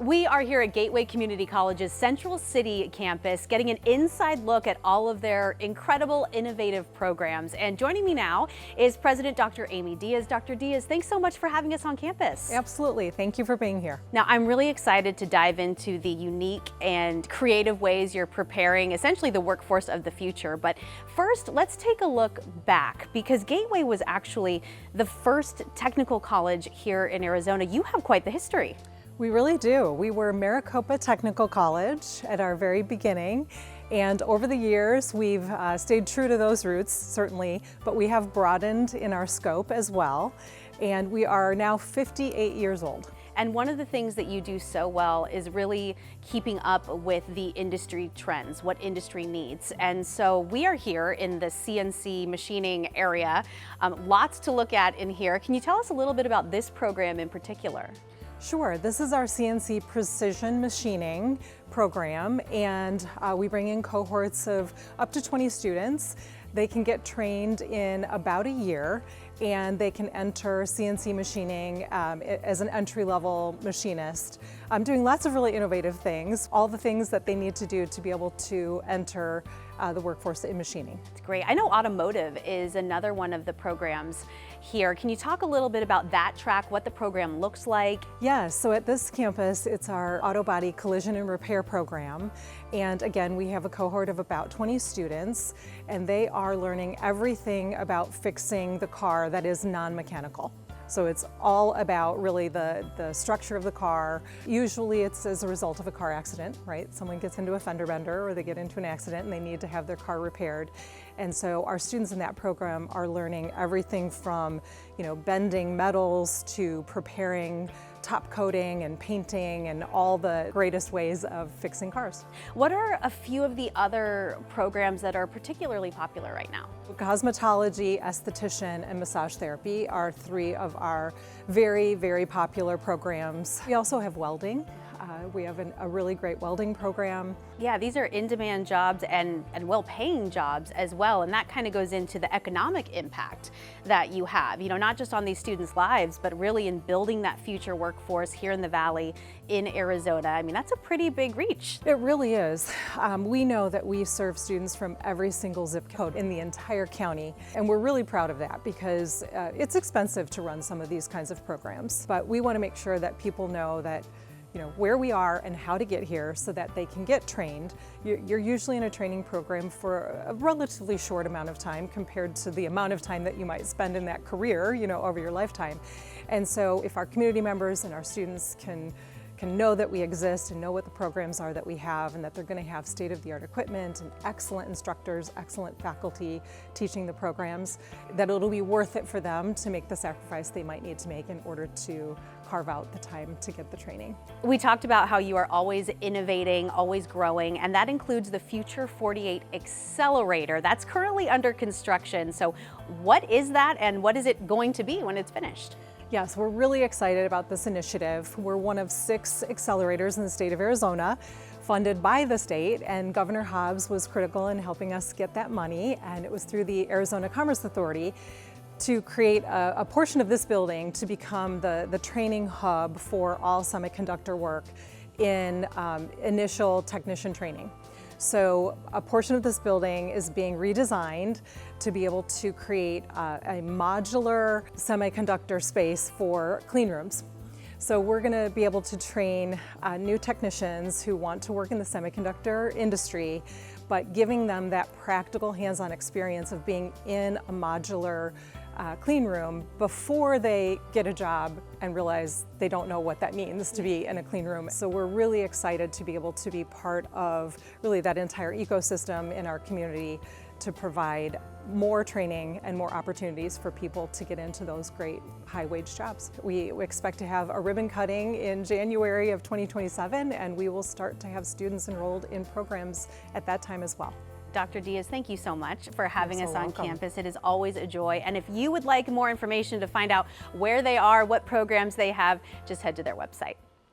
We are here at Gateway Community College's Central City campus, getting an inside look at all of their incredible, innovative programs. And joining me now is President Dr. Amy Diaz. Dr. Diaz, thanks so much for having us on campus. Absolutely. Thank you for being here. Now, I'm really excited to dive into the unique and creative ways you're preparing essentially the workforce of the future. But first, let's take a look back, because Gateway was actually the first technical college here in Arizona. You have quite the history. We really do. We were Maricopa Technical College at our very beginning, and over the years we've stayed true to those roots, certainly, but we have broadened in our scope as well, and we are now 58 years old. And one of the things that you do so well is really keeping up with the industry trends, what industry needs. And so we are here in the CNC machining area. Lots to look at in here. Can you tell us a little bit about this program in particular? Sure. This is our CNC precision machining program, and we bring in cohorts of up to 20 students. They can get trained in about a year, and they can enter CNC machining as an entry-level machinist, doing lots of really innovative things, all the things that they need to do to be able to enter the workforce in machining. That's great. I know automotive is another one of the programs here. Can you talk a little bit about that track, what the program looks like? Yes, so at this campus, it's our auto body collision and repair program. And again, we have a cohort of about 20 students, and they are learning everything about fixing the car that is non-mechanical. So it's all about really the structure of the car. Usually it's as a result of a car accident, right? Someone gets into a fender bender or they get into an accident and they need to have their car repaired. And so our students in that program are learning everything from, bending metals to preparing top coating and painting and all the greatest ways of fixing cars. What are a few of the other programs that are particularly popular right now? Cosmetology, esthetician, and massage therapy are three of our very, very popular programs. We also have welding. We have a really great welding program. Yeah, these are in-demand jobs and well-paying jobs as well, and that kind of goes into the economic impact that you have, not just on these students' lives, but really in building that future workforce here in the Valley in Arizona. I mean, that's a pretty big reach. It really is. We know that we serve students from every single zip code in the entire county, and we're really proud of that because it's expensive to run some of these kinds of programs, but we want to make sure that people know that where we are and how to get here so that they can get trained. You're usually in a training program for a relatively short amount of time compared to the amount of time that you might spend in that career, over your lifetime. And so if our community members and our students can know that we exist and know what the programs are that we have, and that they're going to have state-of-the-art equipment and excellent instructors, excellent faculty teaching the programs, that it'll be worth it for them to make the sacrifice they might need to make in order to carve out the time to get the training. We talked about how you are always innovating, always growing, and that includes the Future 48 Accelerator. That's currently under construction. So what is that, and what is it going to be when it's finished? Yes, we're really excited about this initiative. We're one of 6 accelerators in the state of Arizona, funded by the state, and Governor Hobbs was critical in helping us get that money, and it was through the Arizona Commerce Authority to create a portion of this building to become the training hub for all semiconductor work in initial technician training. So a portion of this building is being redesigned to be able to create a modular semiconductor space for clean rooms. So we're going to be able to train new technicians who want to work in the semiconductor industry, but giving them that practical hands-on experience of being in a modular clean room before they get a job and realize they don't know what that means to be in a clean room. So we're really excited to be able to be part of really that entire ecosystem in our community to provide more training and more opportunities for people to get into those great high-wage jobs. We expect to have a ribbon cutting in January of 2027, and we will start to have students enrolled in programs at that time as well. Dr. Diaz, thank you so much for having us on welcome. campus. It is always a joy. And if you would like more information to find out where they are, what programs they have, just head to their website.